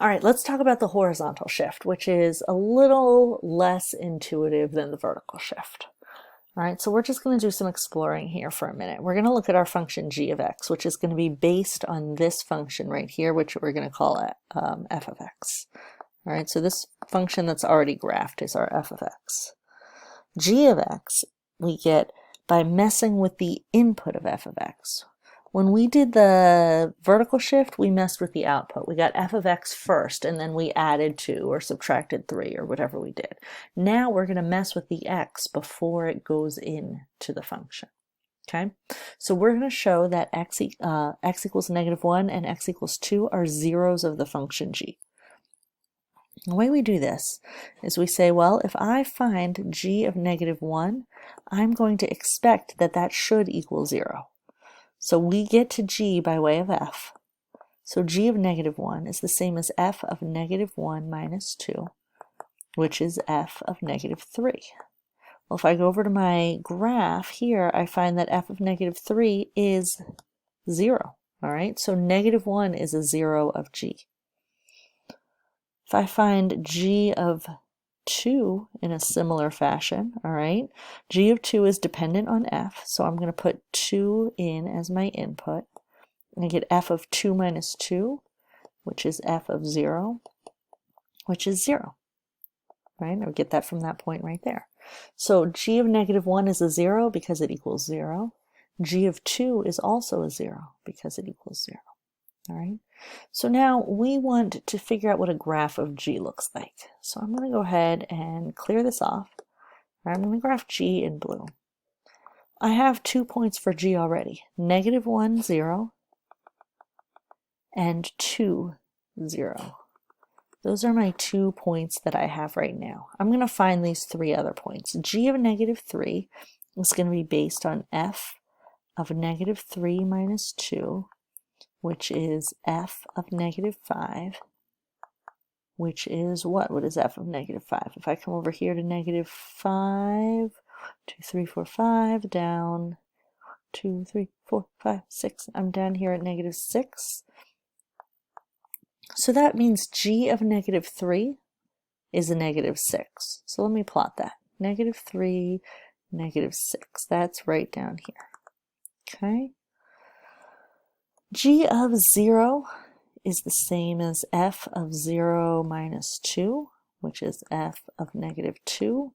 All right, let's talk about the horizontal shift, which is a little less intuitive than the vertical shift. All right, so we're just going to do some exploring here for a minute. We're going to look at our function g of x, which is going to be based on this function right here, which we're going to call it f of x. All right, so this function that's already graphed is our f of x. G of x we get by messing with the input of f of x. When we did the vertical shift, we messed with the output. We got f of x first, and then we added 2 or subtracted 3 or whatever we did. Now we're going to mess with the x before it goes into the function. Okay, so we're going to show that x equals -1 and x equals 2 are zeros of the function g. The way we do this is we say, well, if I find g of -1, I'm going to expect that that should equal 0. So we get to g by way of f. So g of -1 is the same as f of -1 minus 2, which is f of -3. Well, if I go over to my graph here, I find that f of -3 is 0. All right, so -1 is a 0 of g. If I find g of 2 in a similar fashion, all right, g of 2 is dependent on f, so I'm going to put 2 in as my input. And I get f of 2 minus 2, which is f of 0, which is 0. Right? I would get that from that point right there. So g of -1 is a 0 because it equals 0. G of 2 is also a 0 because it equals 0. All right. So now we want to figure out what a graph of g looks like. So I'm going to go ahead and clear this off. I'm going to graph g in blue. I have 2 points for g already. -1, 0, and 2, 0. Those are my 2 points that I have right now. I'm going to find these 3 other points. G of -3 is going to be based on f of -3 minus 2, which is f of -5, which is what? What is f of -5? If I come over here to -5, 2, 3, 4, 5, down 2, 3, 4, 5, 6, I'm down here at -6. So that means g of -3 is a -6. So let me plot that. -3, -6. That's right down here. Okay. G of 0 is the same as f of 0 minus 2, which is f of -2.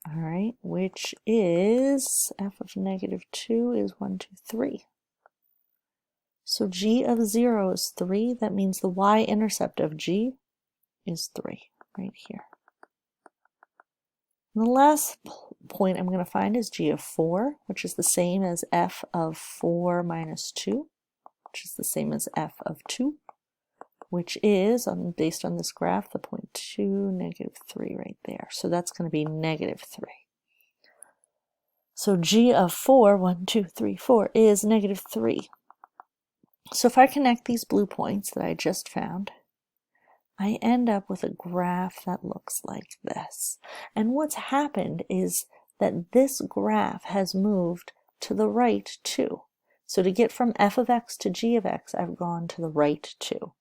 All right, which is f of -2 is 1, 2, 3. So g of 0 is 3. That means the y-intercept of g is 3 right here. And the last point I'm going to find is g of 4, which is the same as f of 4 minus 2, which is the same as f of 2, which is, based on this graph, the point 2, -3 right there. So that's going to be -3. So g of 4, 1, 2, 3, 4, is -3. So if I connect these blue points that I just found, I end up with a graph that looks like this. And what's happened is that this graph has moved to the right 2. So to get from f of x to g of x, I've gone to the right 2.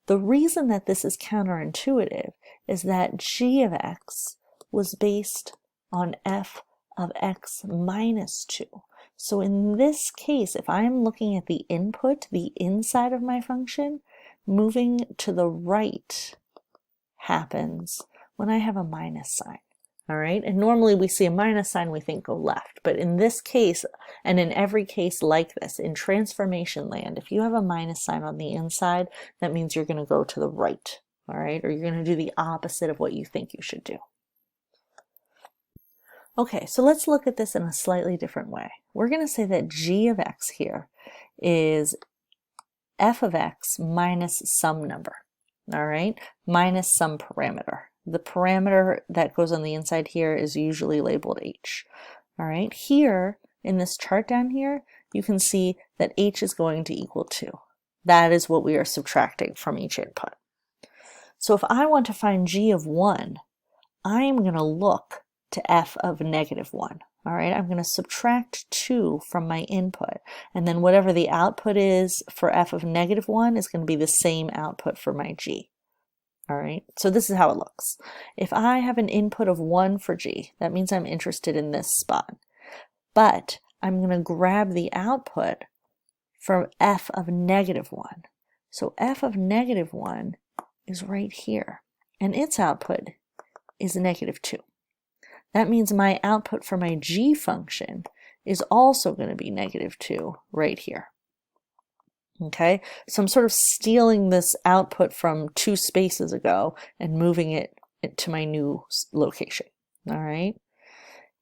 The reason that this is counterintuitive is that g of x was based on f of x minus 2. So in this case, if I'm looking at the input, the inside of my function, moving to the right happens when I have a minus sign. All right, and normally we see a minus sign, we think go left. But in this case, and in every case like this, in transformation land, if you have a minus sign on the inside, that means you're going to go to the right, all right, or you're going to do the opposite of what you think you should do. Okay, so let's look at this in a slightly different way. We're going to say that g of x here is f of x minus some number, all right, minus some parameter. The parameter that goes on the inside here is usually labeled h. All right, here in this chart down here, you can see that h is going to equal 2. That is what we are subtracting from each input. So if I want to find g of 1, I'm going to look to f of -1. All right, I'm going to subtract 2 from my input, and then whatever the output is for f of -1 is going to be the same output for my g. All right, so this is how it looks. If I have an input of 1 for G, that means I'm interested in this spot. But I'm going to grab the output from f of -1. So f of -1 is right here, and its output is -2. That means my output for my G function is also going to be -2 right here. Okay, so I'm sort of stealing this output from 2 spaces ago and moving it to my new location. All right,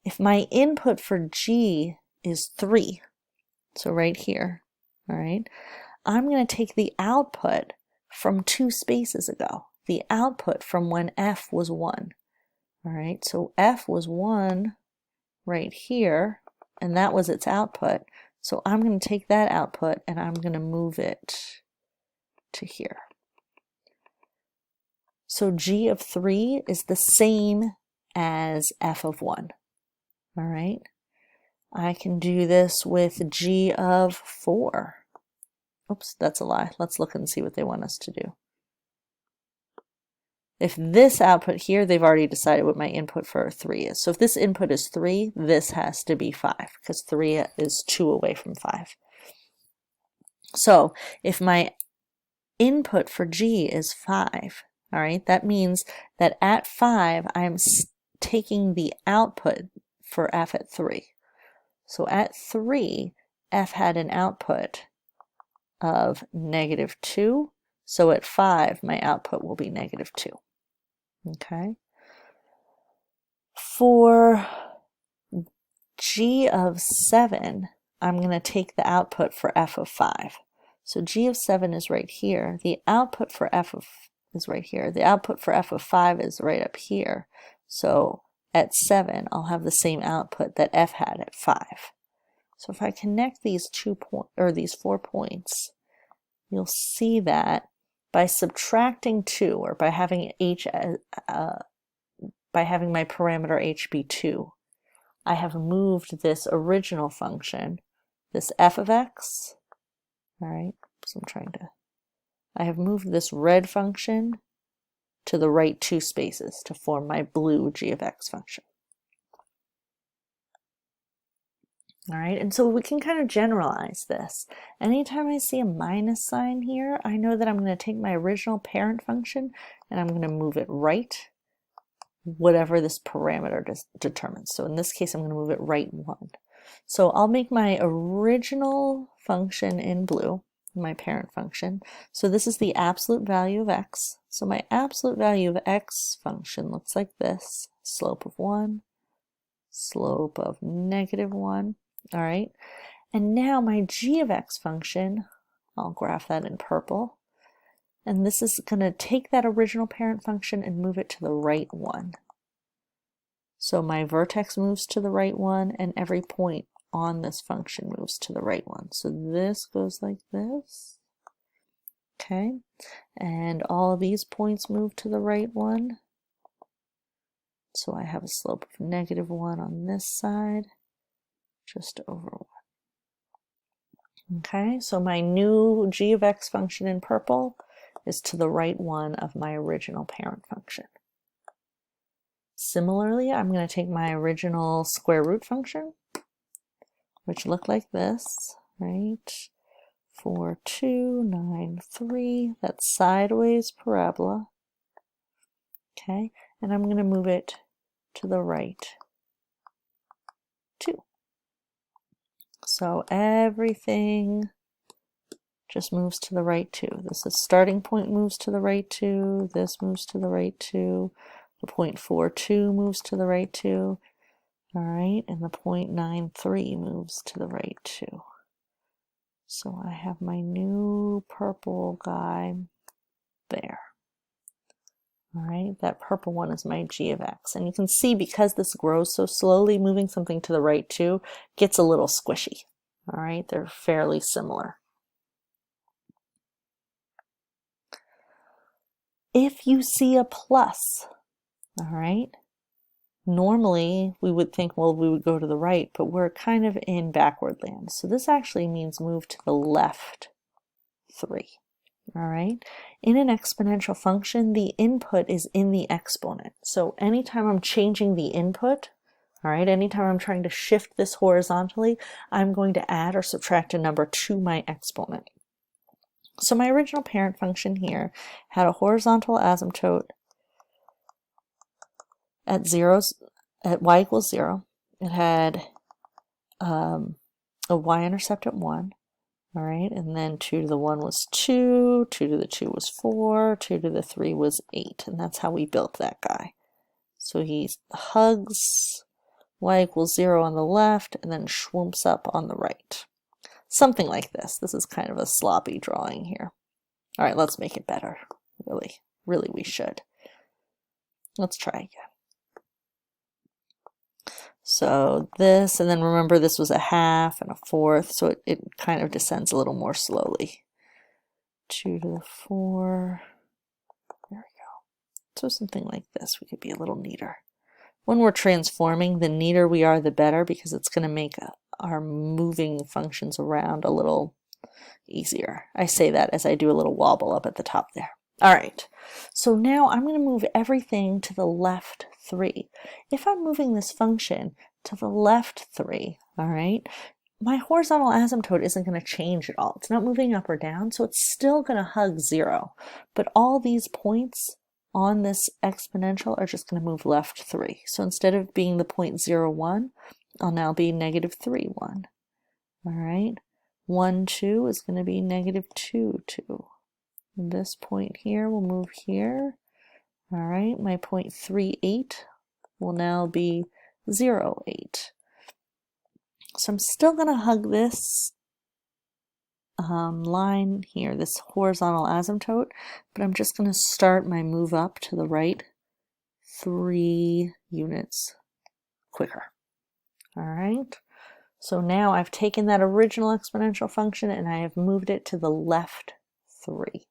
if my input for G is 3, so right here, all right, I'm going to take the output from 2 spaces ago, the output from when f was 1. All right, so f was 1 right here, and that was its output. So I'm going to take that output and I'm going to move it to here. So G of 3 is the same as f of 1. All right, I can do this with G of 4. Oops, that's a lie. Let's look and see what they want us to do. If this output here, they've already decided what my input for 3 is. So if this input is 3, this has to be 5, because 3 is 2 away from 5. So if my input for G is 5, all right, that means that at 5, I'm taking the output for f at 3. So at 3, f had an output of -2. So at 5, my output will be -2. Okay. For G of 7, I'm going to take the output for f of 5. So G of 7 is right here. The output for f is right here. The output for f of 5 is right up here. So at 7, I'll have the same output that f had at 5. So if I connect these 4 points, you'll see that by subtracting 2, or by having my parameter h be 2, I have moved this original function, this f of x, all right, so I have moved this red function to the right 2 spaces to form my blue g of x function. All right, and so we can kind of generalize this. Anytime I see a minus sign here, I know that I'm going to take my original parent function and I'm going to move it right, whatever this parameter determines. So in this case, I'm going to move it right 1. So I'll make my original function in blue, my parent function. So this is the absolute value of x. So my absolute value of x function looks like this: slope of 1, slope of -1. All right, and now my g of x function, I'll graph that in purple, and this is going to take that original parent function and move it to the right 1. So my vertex moves to the right 1, and every point on this function moves to the right 1. So this goes like this, okay, and all of these points move to the right 1. So I have a slope of -1 on this side, just over 1. Okay, so my new g of x function in purple is to the right 1 of my original parent function. Similarly, I'm going to take my original square root function, which looked like this, right? 4, 2, 9, 3, that's sideways parabola. Okay, and I'm going to move it to the right 2. So everything just moves to the right 2. This is starting point moves to the right 2, this moves to the right 2, the point 4, 2 moves to the right 2, all right, and the point 9, 3 moves to the right 2. So I have my new purple guy there. All right, that purple one is my g of x. And you can see, because this grows so slowly, moving something to the right 2 gets a little squishy. All right, they're fairly similar. If you see a plus, all right, normally we would think, well, we would go to the right, but we're kind of in backward land. So this actually means move to the left 3. All right. In an exponential function, the input is in the exponent. So anytime I'm changing the input, all right, anytime I'm trying to shift this horizontally, I'm going to add or subtract a number to my exponent. So my original parent function here had a horizontal asymptote at y equals 0. It had a y-intercept at 1. All right, and then 2 to the 1 was 2, 2 to the 2 was 4, 2 to the 3 was 8, and that's how we built that guy. So he hugs y equals 0 on the left, and then swoops up on the right. Something like this. This is kind of a sloppy drawing here. All right, let's make it better. Really we should. Let's try again. So this, and then remember this was a half and a fourth, so it kind of descends a little more slowly. 2 to the 4, there we go. So something like this, we could be a little neater. When we're transforming, the neater we are, the better, because it's going to make our moving functions around a little easier. I say that as I do a little wobble up at the top there. All right, so now I'm going to move everything to the left 3. If I'm moving this function to the left 3, all right, my horizontal asymptote isn't going to change at all. It's not moving up or down, so it's still going to hug 0. But all these points on this exponential are just going to move left 3. So instead of being the point 0, 1, I'll now be negative 3, 1. All right, 1, 2 is going to be negative 2, 2. And this point here will move here. All right, my point 3, 8 will now be 0, 8. So I'm still going to hug this line here, this horizontal asymptote, but I'm just going to start my move up to the right 3 units quicker. All right, so now I've taken that original exponential function and I have moved it to the left 3.